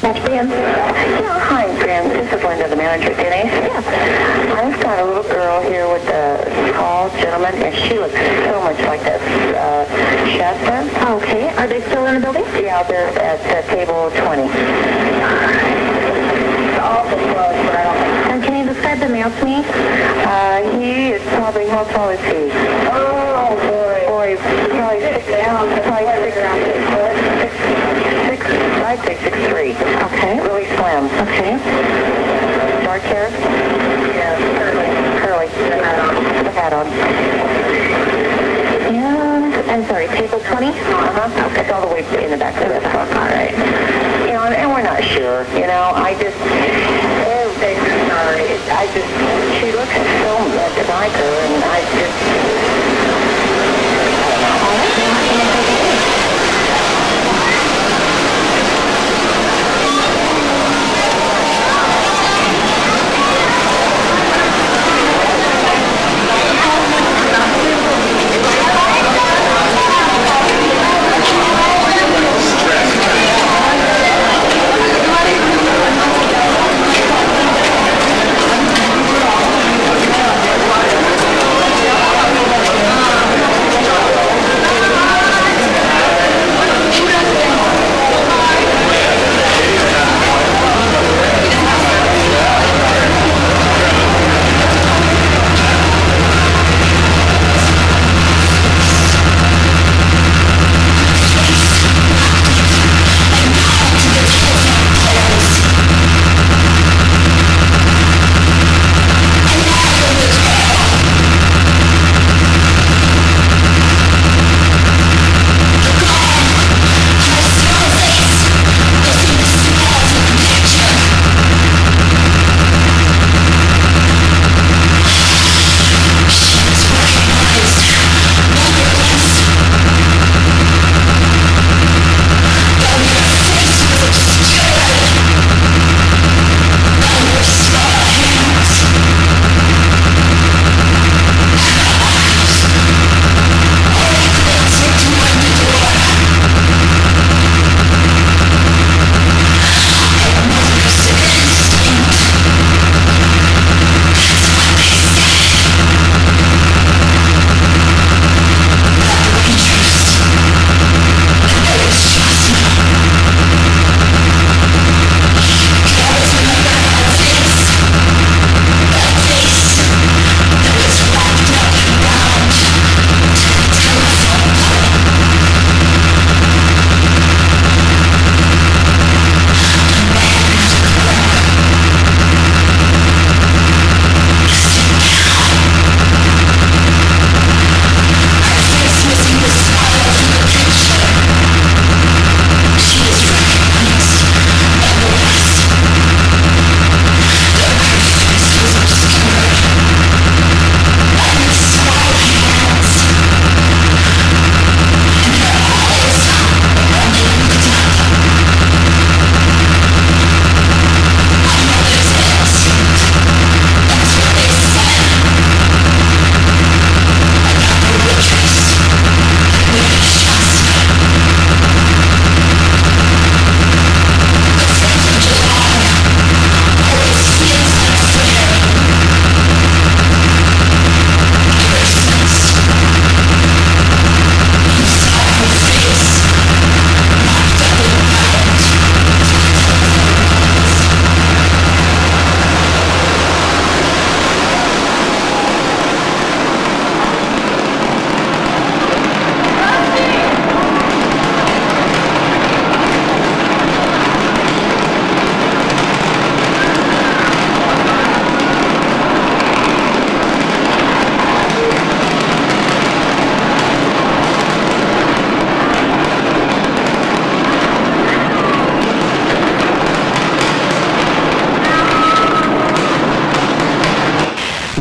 Yeah, hi, Graham. This is Linda, the manager. Denise? Yes. I've got a little girl here with a tall gentleman, and she looks so much like that Shasta. Okay. Are they still in the building? Yeah, they're at table 20. And can you describe the male to me? He is probably, how tall is he? Oh, boy. Boy, probably 6'3". Okay. Really slim. Okay. Dark hair? Yeah, curly. The hat on. And, I'm sorry, table 20? Uh-huh. It's all the way in the back of this one. All right. You know, and we're not sure. You know, she looks so much like her, and I just... All right.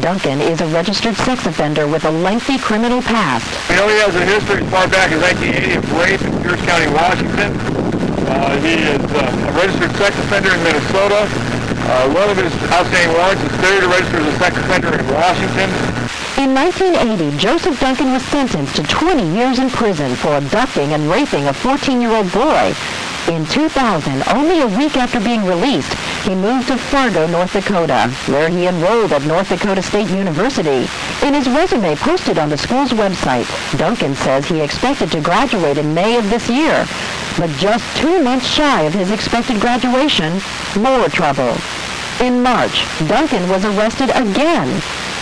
Duncan is a registered sex offender with a lengthy criminal past. We know he has a history as far back as 1980 of rape in Pierce County, Washington. He is a registered sex offender in Minnesota. One of his outstanding warrants is failure to register as a sex offender in Washington. In 1980, Joseph Duncan was sentenced to 20 years in prison for abducting and raping a 14-year-old boy. In 2000, only a week after being released, he moved to Fargo, North Dakota, where he enrolled at North Dakota State University. In his resume posted on the school's website, Duncan says he expected to graduate in May of this year. But just 2 months shy of his expected graduation, more trouble. In March, Duncan was arrested again,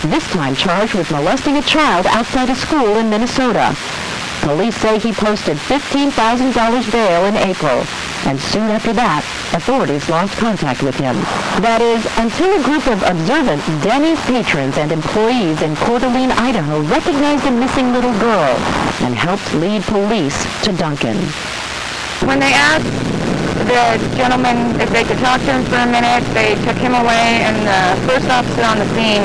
this time charged with molesting a child outside a school in Minnesota. Police say he posted $15,000 bail in April, and soon after that, authorities lost contact with him. That is, until a group of observant Denny's patrons and employees in Coeur d'Alene, Idaho recognized a missing little girl and helped lead police to Duncan. When they asked the gentleman if they could talk to him for a minute, they took him away, and the first officer on the scene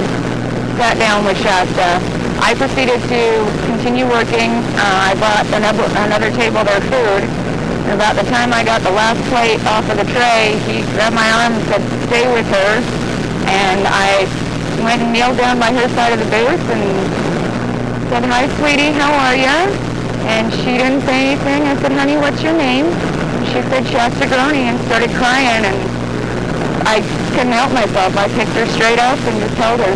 sat down with Shasta. I proceeded to continue working. I bought another table their food. And about the time I got the last plate off of the tray, he grabbed my arm and said, "Stay with her." And I went and kneeled down by her side of the booth and said, "Hi, sweetie, how are you?" And she didn't say anything. I said, "Honey, what's your name?" And she said, "Shasta Groney," and started crying. And I couldn't help myself. I picked her straight up and just held her.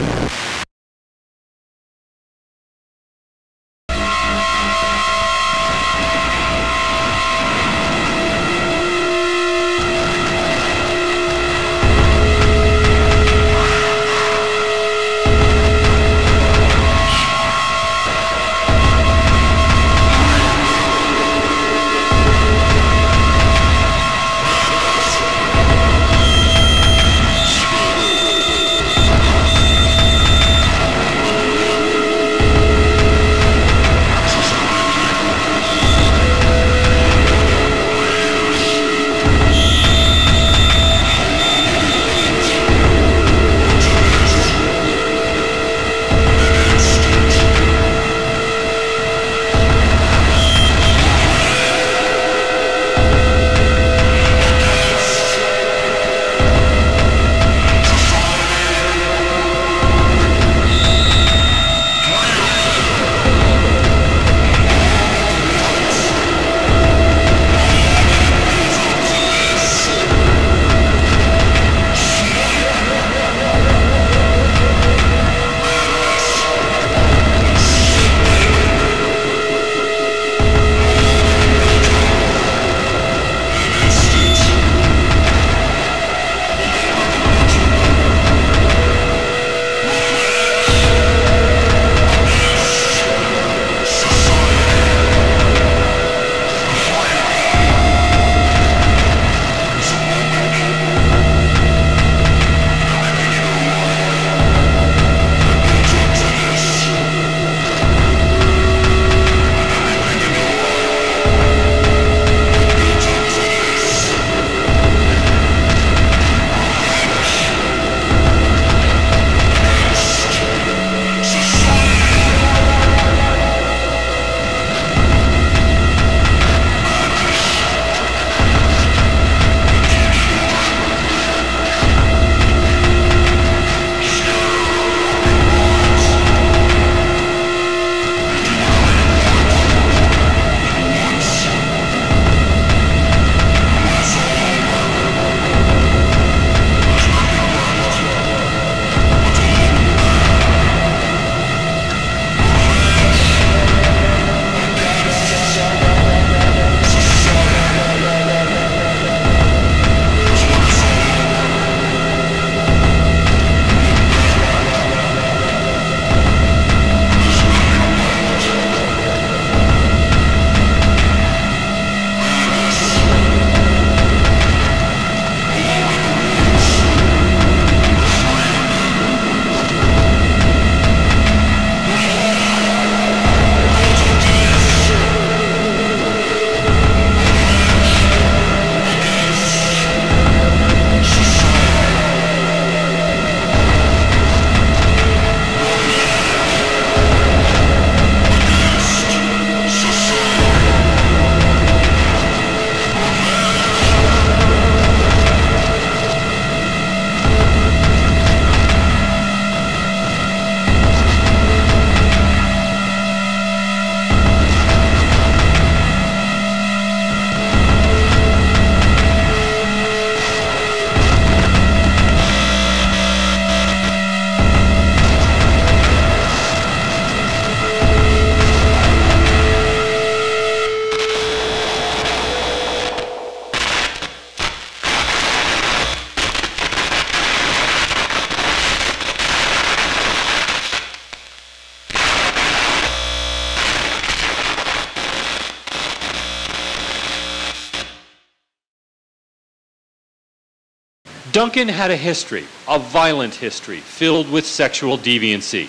Duncan had a history, a violent history, filled with sexual deviancy.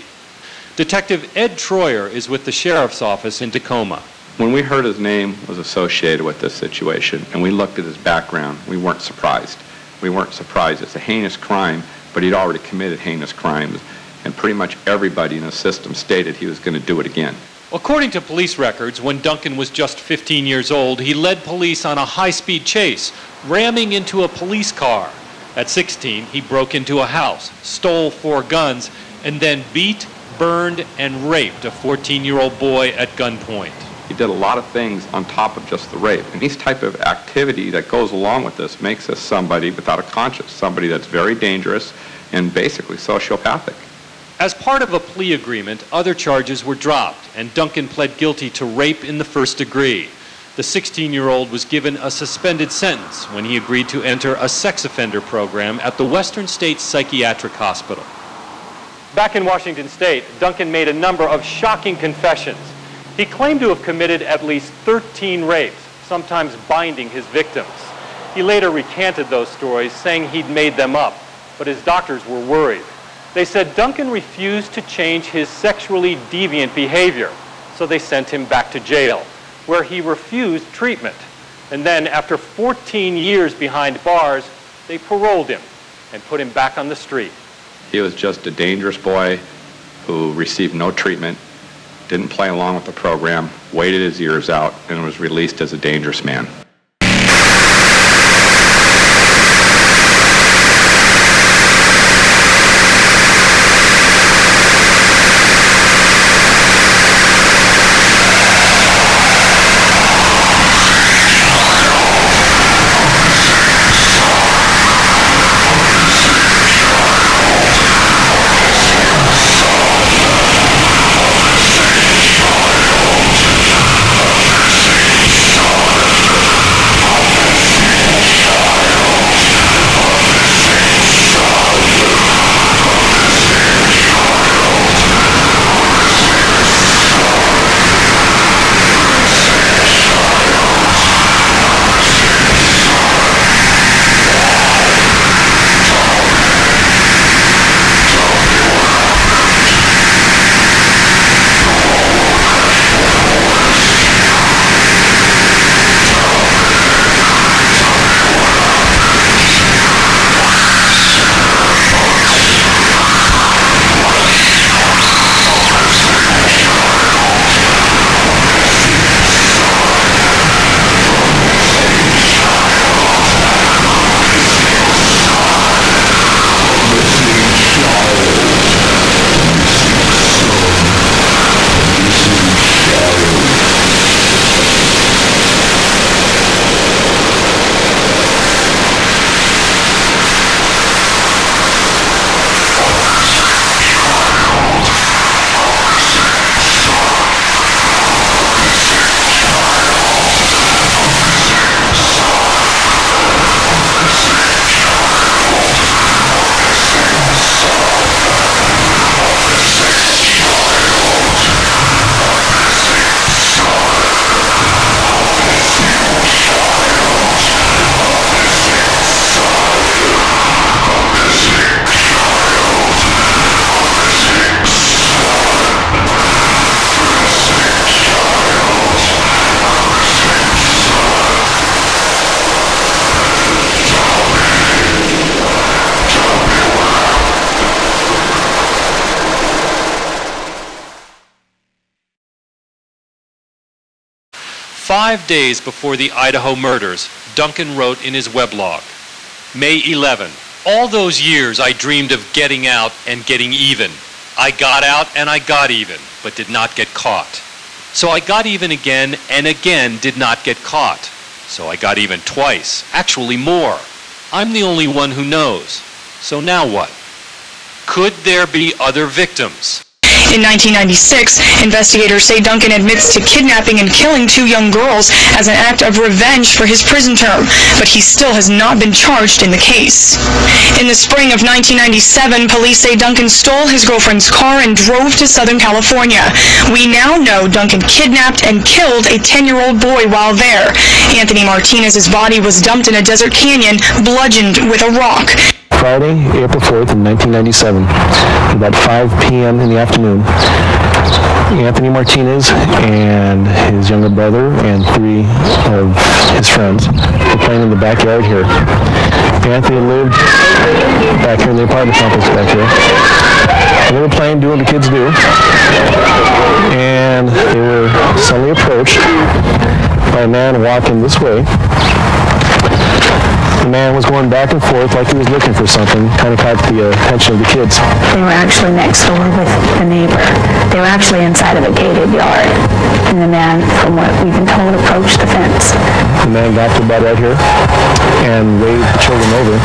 Detective Ed Troyer is with the Sheriff's Office in Tacoma. When we heard his name was associated with this situation and we looked at his background, we weren't surprised. We weren't surprised. It's a heinous crime, but he'd already committed heinous crimes, and pretty much everybody in the system stated he was going to do it again. According to police records, when Duncan was just 15 years old, he led police on a high-speed chase, ramming into a police car. At 16, he broke into a house, stole 4 guns, and then beat, burned, and raped a 14-year-old boy at gunpoint. He did a lot of things on top of just the rape. And this type of activity that goes along with this makes us somebody without a conscience, somebody that's very dangerous and basically sociopathic. As part of a plea agreement, other charges were dropped, and Duncan pled guilty to rape in the first degree. The 16-year-old was given a suspended sentence when he agreed to enter a sex offender program at the Western States Psychiatric Hospital. Back in Washington State, Duncan made a number of shocking confessions. He claimed to have committed at least 13 rapes, sometimes binding his victims. He later recanted those stories, saying he'd made them up, but his doctors were worried. They said Duncan refused to change his sexually deviant behavior, so they sent him back to jail, where he refused treatment. And then, after 14 years behind bars, they paroled him and put him back on the street. He was just a dangerous boy who received no treatment, didn't play along with the program, waited his years out, and was released as a dangerous man. "5 days before the Idaho murders, Duncan wrote in his weblog, May 11, all those years I dreamed of getting out and getting even. I got out and I got even, but did not get caught. So I got even again and again did not get caught. So I got even twice, actually more. I'm the only one who knows. So now what? Could there be other victims? In 1996, investigators say Duncan admits to kidnapping and killing 2 young girls as an act of revenge for his prison term, but he still has not been charged in the case. In the spring of 1997, police say Duncan stole his girlfriend's car and drove to Southern California. We now know Duncan kidnapped and killed a 10-year-old boy while there. Anthony Martinez's body was dumped in a desert canyon, bludgeoned with a rock. Friday, April 4th in 1997, about 5 p.m. in the afternoon, Anthony Martinez and his younger brother and 3 of his friends were playing in the backyard here. Anthony lived back here in the apartment complex back here. And they were playing, doing what the kids do, and they were suddenly approached by a man walking this way. The man was going back and forth like he was looking for something, kind of caught the attention of the kids. They were actually next door with the neighbor. They were actually inside of a gated yard. And the man, from what we've been told, approached the fence. The man got to about right here and waved the children over.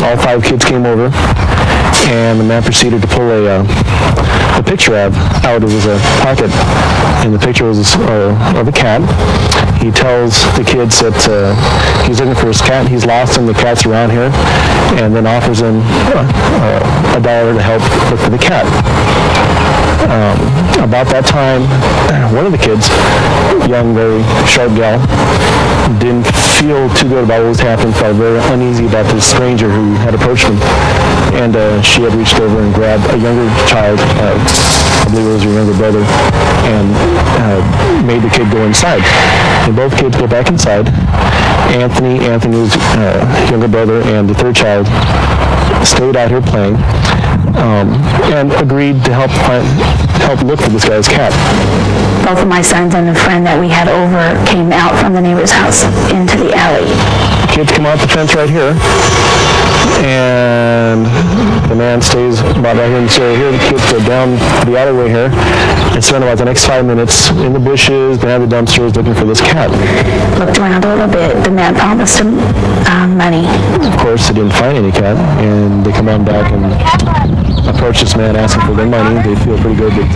All 5 kids came over, and the man proceeded to pull a picture out of his pocket, and the picture was of a cat. He tells the kids that he's looking for his cat, he's lost him, the cat's around here, and then offers them $1 to help look for the cat. About that time, one of the kids, young, very sharp gal, didn't feel too good about what was happening, felt very uneasy about this stranger who had approached him, and she had reached over and grabbed a younger child, I believe it was her younger brother, and made the kid go inside. And both kids go back inside. Anthony's younger brother, and the 3rd child stayed out here playing, and agreed to help look for this guy's cat. Both of my sons and the friend that we had over came out from the neighbor's house into the alley. The kids come out the fence right here, and the man stays about right here in this area here. The kids go down the alleyway here and spend about the next 5 minutes in the bushes, behind the dumpsters, looking for this cat. Looked around a little bit. The man promised him money. Of course, they didn't find any cat, and they come on back and approach this man asking for their money. They feel pretty good that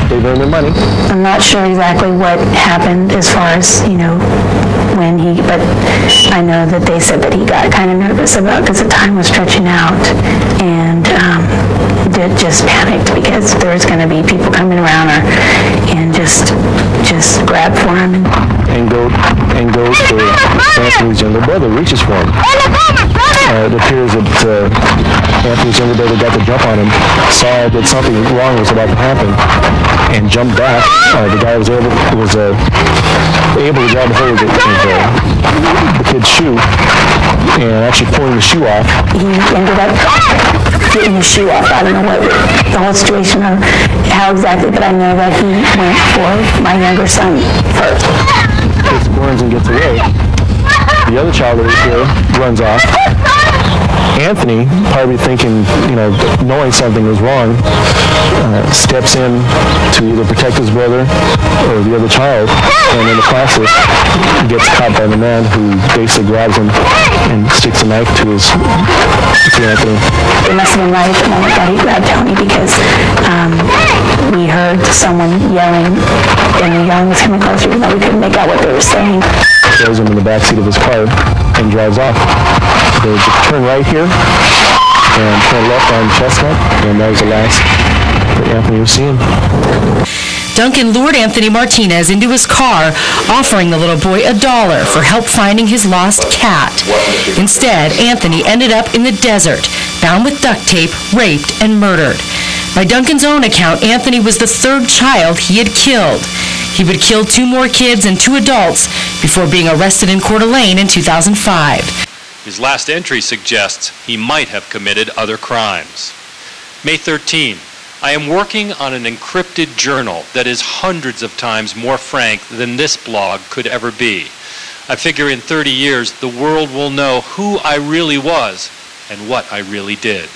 they've earned their money. I'm not sure exactly what happened as far as, when but I know that they said that he got kind of nervous about because the time was stretching out, and did just panicked because there was going to be people coming around and just grab for him and goes for Anthony's younger brother, reaches for him. It appears that Anthony's younger brother got the jump on him, saw that something wrong was about to happen, and jumped back. The guy was able to grab hold of the kid's shoe and actually pulling the shoe off. He ended up getting his shoe off. I don't know what the whole situation or how exactly, but I know that he went for my younger son first. He squirms and gets away. The other child that was here runs off. Anthony, probably thinking, knowing something was wrong, steps in to either protect his brother or the other child, and in the process gets caught by the man who basically grabs him and sticks a knife to Anthony. It must have been right at the moment that he grabbed Tony because we heard someone yelling, and the yelling was coming closer, even though we couldn't make out what they were saying. Throws him in the backseat of his car and drives off. They turn right here and turn left on Chestnut, and that was the last that Anthony was seeing. Duncan lured Anthony Martinez into his car, offering the little boy $1 for help finding his lost cat. Instead, Anthony ended up in the desert, bound with duct tape, raped, and murdered. By Duncan's own account, Anthony was the 3rd child he had killed. He would kill 2 more kids and 2 adults before being arrested in Coeur d'Alene in 2005. His last entry suggests he might have committed other crimes. May 13. I am working on an encrypted journal that is hundreds of times more frank than this blog could ever be. I figure in 30 years the world will know who I really was and what I really did.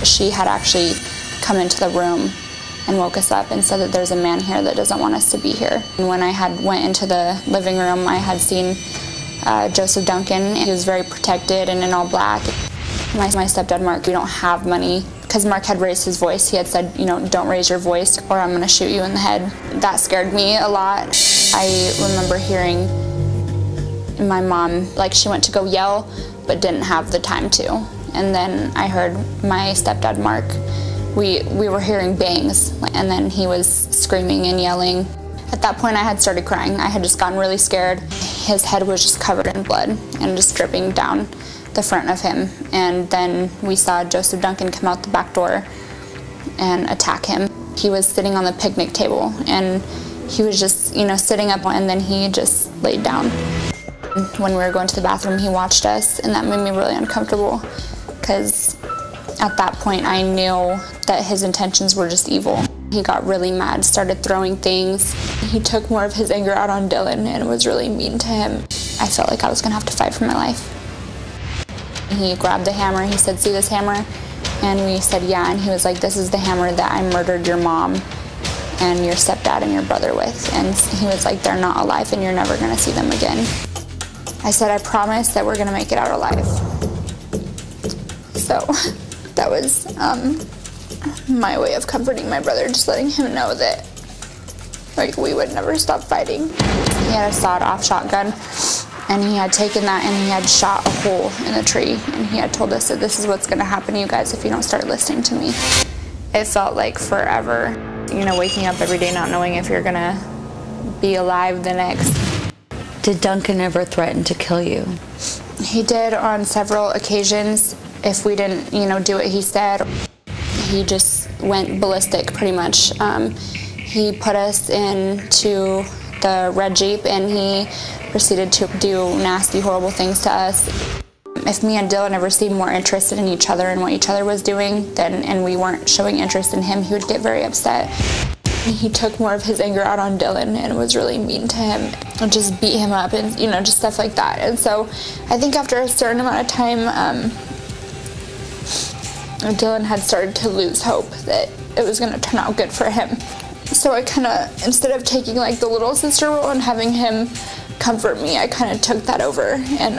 She had actually come into the room and woke us up and said that there's a man here that doesn't want us to be here. And when I went into the living room, I had seen Joseph Duncan. He was very protected and in all black. My stepdad, Mark, we don't have money. Because Mark had raised his voice, he had said, you know, don't raise your voice or I'm going to shoot you in the head. That scared me a lot. I remember hearing my mom, like she went to go yell, but didn't have the time to. And then I heard my stepdad, Mark, we were hearing bangs, and then he was screaming and yelling. At that point, I had started crying. I had just gotten really scared. His head was just covered in blood and just dripping down the front of him. And then we saw Joseph Duncan come out the back door and attack him. He was sitting on the picnic table, and he was just, you know, sitting up, and then he just laid down. When we were going to the bathroom, he watched us, and that made me really uncomfortable, because at that point I knew that his intentions were just evil. He got really mad, started throwing things. He took more of his anger out on Dylan and was really mean to him. I felt like I was gonna have to fight for my life. He grabbed the hammer, he said, see this hammer? And we said, yeah, and he was like, this is the hammer that I murdered your mom and your stepdad and your brother with. And he was like, they're not alive and you're never gonna see them again. I said, I promise that we're gonna make it out alive. So that was my way of comforting my brother, just letting him know that, like, we would never stop fighting. He had a sawed-off shotgun, and he had taken that and he had shot a hole in the tree, and he had told us that this is what's gonna happen to you guys if you don't start listening to me. It felt like forever, you know, waking up every day not knowing if you're gonna be alive the next. Did Duncan ever threaten to kill you? He did on several occasions. If we didn't, you know, do what he said, he just went ballistic pretty much. He put us into the red Jeep and he proceeded to do nasty, horrible things to us. If me and Dylan ever seemed more interested in each other and what each other was doing, and we weren't showing interest in him, he would get very upset. He took more of his anger out on Dylan and was really mean to him and just beat him up and, you know, just stuff like that. And so I think after a certain amount of time, Dylan had started to lose hope that it was going to turn out good for him. So I kind of, instead of taking like the little sister role and having him comfort me, I kind of took that over and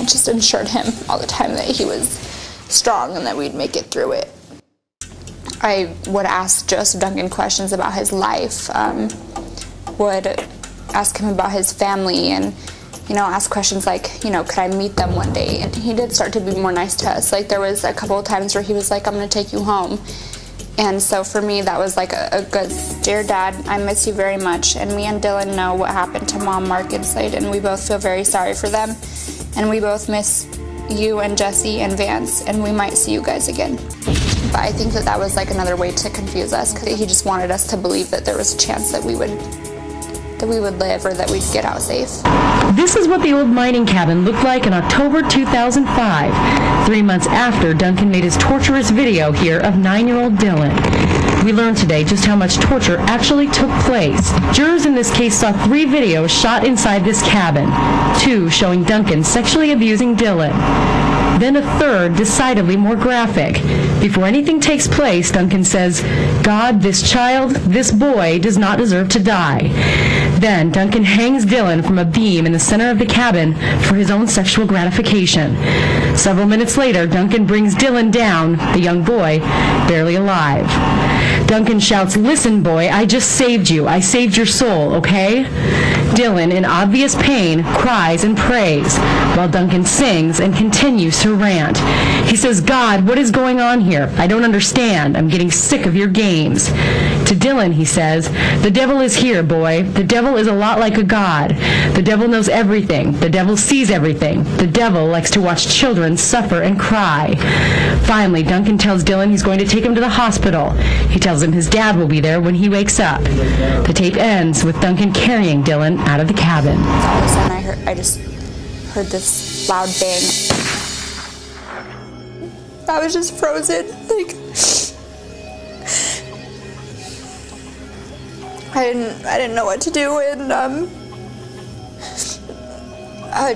just ensured him all the time that he was strong and that we'd make it through it. I would ask Joseph Duncan questions about his life, would ask him about his family, and, you know, ask questions like, you know, could I meet them one day? And he did start to be more nice to us. Like, there was a couple of times where he was like, I'm going to take you home. And so for me, that was like a good, dear Dad, I miss you very much. And me and Dylan know what happened to Mom, Mark, and Slade, and we both feel very sorry for them. And we both miss you and Jesse and Vance, and we might see you guys again. But I think that that was like another way to confuse us, because he just wanted us to believe that there was a chance that we would live or that we'd get out safe. This is what the old mining cabin looked like in October 2005, 3 months after Duncan made his torturous video here of 9-year-old Dylan. We learned today just how much torture actually took place. Jurors in this case saw 3 videos shot inside this cabin, 2 showing Duncan sexually abusing Dylan. Then a third, decidedly more graphic. Before anything takes place, Duncan says, God, this child, this boy, does not deserve to die. Then Duncan hangs Dylan from a beam in the center of the cabin for his own sexual gratification. Several minutes later, Duncan brings Dylan down, the young boy, barely alive. Duncan shouts, listen, boy, I just saved you. I saved your soul, okay? Dylan, in obvious pain, cries and prays, while Duncan sings and continues to rant. He says, God, what is going on here? I don't understand. I'm getting sick of your games. To Dylan, he says, the devil is here, boy. The devil is a lot like a god. The devil knows everything. The devil sees everything. The devil likes to watch children suffer and cry. Finally, Duncan tells Dylan he's going to take him to the hospital. He tells him his dad will be there when he wakes up. The tape ends with Duncan carrying Dylan out of the cabin. All of a sudden, I just heard this loud bang. I was just frozen. Like, I didn't know what to do, and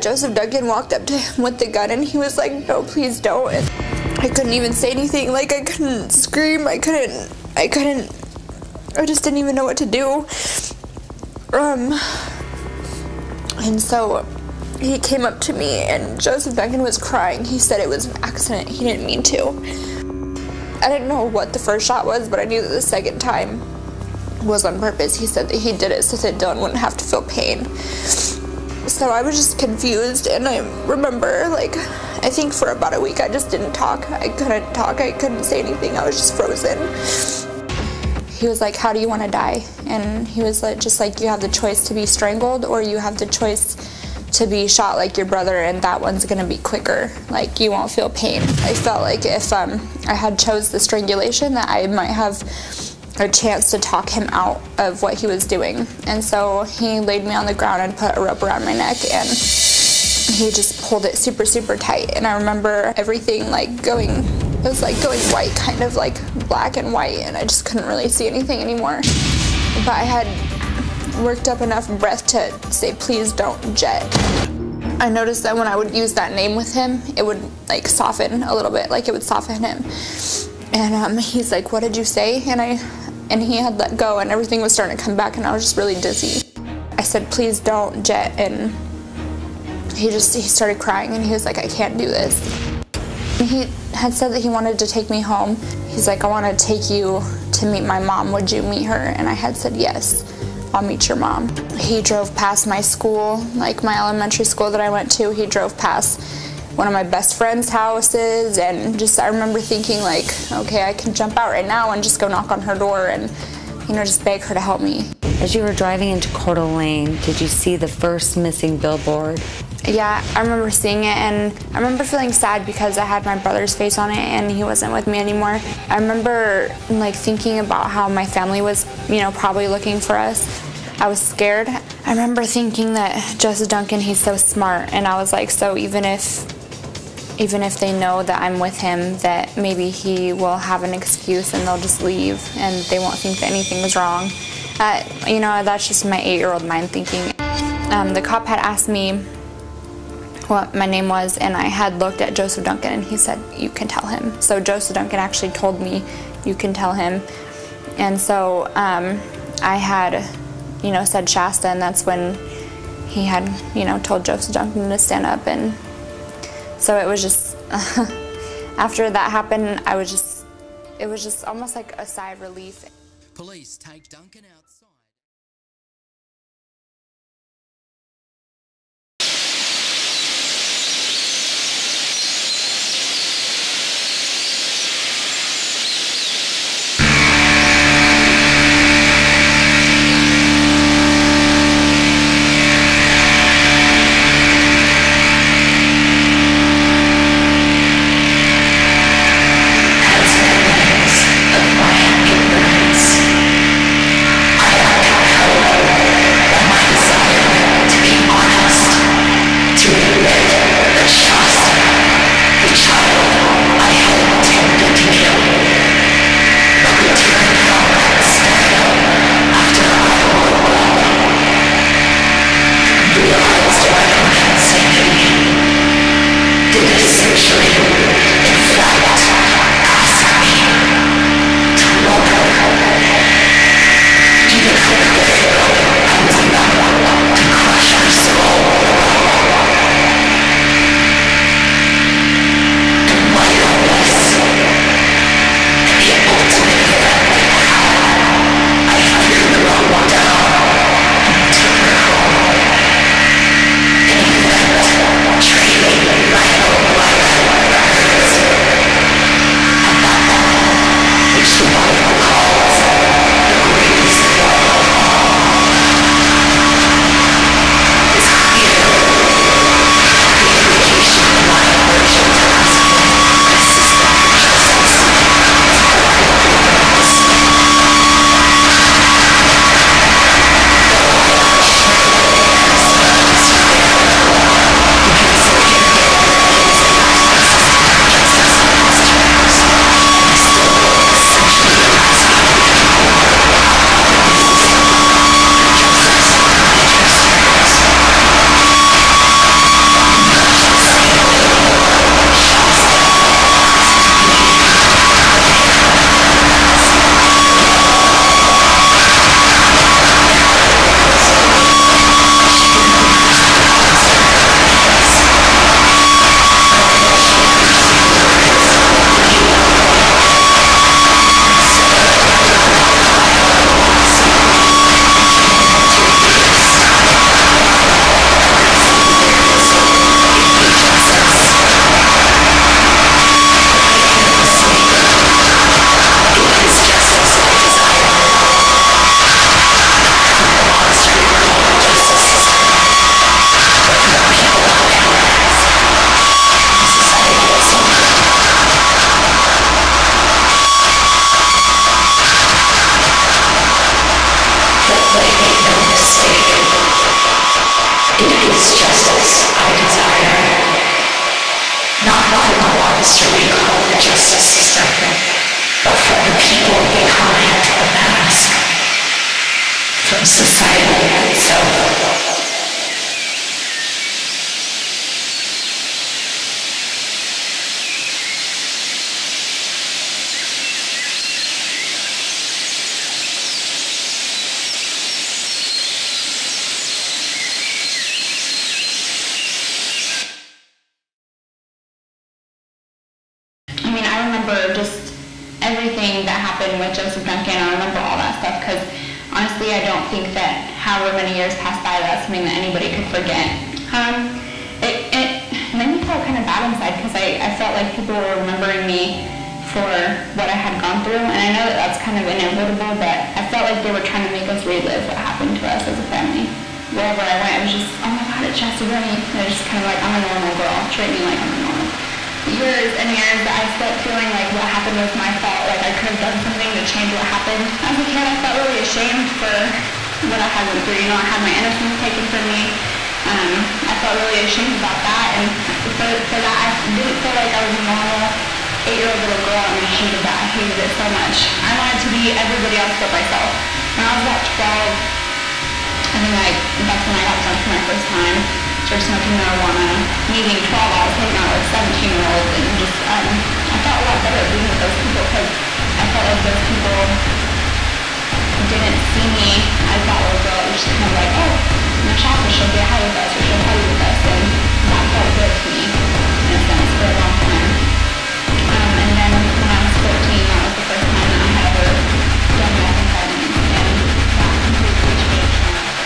Joseph Duncan walked up to him with the gun, and he was like, no, please don't. I couldn't even say anything. Like, I couldn't scream. I just didn't even know what to do. And so he came up to me, and Joseph Duncan was crying. He said it was an accident. He didn't mean to. I didn't know what the first shot was, but I knew that the second time was on purpose. He said that he did it so that Dylan wouldn't have to feel pain. So I was just confused, and I remember, like, I think for about a week I just didn't talk. I couldn't talk. I couldn't say anything. I was just frozen. He was like, how do you want to die? And he was like, just like, you have the choice to be strangled, or you have the choice to be shot like your brother, and that one's gonna be quicker. Like, you won't feel pain. I felt like if I had chose the strangulation, that I might have a chance to talk him out of what he was doing. And so he laid me on the ground and put a rope around my neck, and he just pulled it super, super tight. And I remember everything like going, it was like going white, kind of like black and white, and I just couldn't really see anything anymore. But I had worked up enough breath to say, please don't jet. I noticed that when I would use that name with him, it would like soften a little bit, like it would soften him. And he's like, what did you say? And he had let go, and everything was starting to come back, and I was just really dizzy. I said, please don't jet, and he started crying, and he was like, I can't do this. He had said that he wanted to take me home. He's like, I want to take you to meet my mom. Would you meet her? And I had said, yes, I'll meet your mom. He drove past my school, like my elementary school that I went to. He drove past one of my best friend's houses, and just I remember thinking like, okay, I can jump out right now and just go knock on her door and, you know, just beg her to help me. As you were driving into Coeur d'Alene, did you see the first missing billboard? Yeah, I remember seeing it, and I remember feeling sad because I had my brother's face on it and he wasn't with me anymore. I remember like thinking about how my family was, you know, probably looking for us. I was scared. I remember thinking that Joseph Duncan, he's so smart, and I was like, so even if they know that I'm with him, that maybe he will have an excuse and they'll just leave and they won't think that anything was wrong. You know, that's just my 8-year-old mind thinking. The cop had asked me what my name was, and I had looked at Joseph Duncan, and he said, you can tell him. So Joseph Duncan actually told me, you can tell him. And so I had, you know, said Shasta, and that's when he had, you know, told Joseph Duncan to stand up. And so it was just, after that happened, it was just almost like a sigh of relief. Police take Duncan outside. As remember just everything that happened with Joseph Duncan. I remember all that stuff because honestly, I don't think that however many years passed by, that's something that anybody could forget. It made me feel kind of bad inside because I felt like people were remembering me for what I had gone through, and I know that that's kind of inevitable, but I felt like they were trying to make us relive what happened to us as a family. Wherever I went, it was just, oh my God, it's Shasta Bernie. And I just kind of like, I'm a normal girl. Treat me like I'm a normal. Years and years that I slept feeling like what happened was my fault, like I could have done something to change what happened. As a kid, I felt really ashamed for what I had went through. You know, I had my innocence taken from me. I felt really ashamed about that, and for that, I didn't feel like I was a normal 8-year-old little girl, and I hated that. I hated it so much. I wanted to be everybody else but myself. When I was about 12, I think that's when I got drunk for my first time. Started smoking marijuana, meeting 12, I was hanging out with 17-year-olds, and just, I felt a lot better being with those people because I felt like those people didn't see me as that little girl. It was just kind of like, oh, Shasta, she'll get high with us, or she'll party with us, and that felt good to me, in a sense, for a long time. And then when I was 14, that was the first time that I had ever done methamphetamine, and that completely changed my life.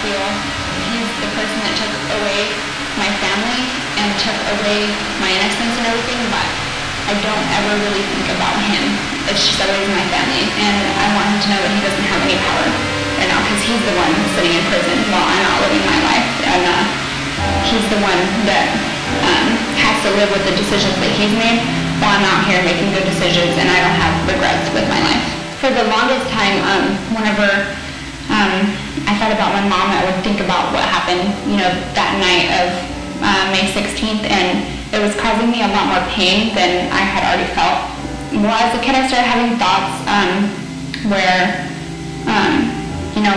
He's the person that took away my family and took away my innocence and everything, but I don't ever really think about him. It's just always my family, and I want him to know that he doesn't have any power right now because he's the one sitting in prison while I'm not living my life, and he's the one that has to live with the decisions that he's made while I'm out here making good decisions, and I don't have regrets with my life. For the longest time, whenever I thought about my mom, I would think about what happened, that night of May 16th, and it was causing me a lot more pain than I had already felt. Well, as a kid, I started having thoughts where,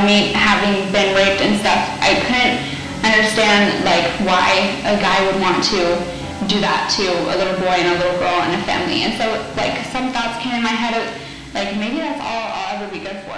me having been raped and stuff, I couldn't understand, why a guy would want to do that to a little boy and a little girl and a family. And so, some thoughts came in my head of, maybe that's all I'll ever be good for.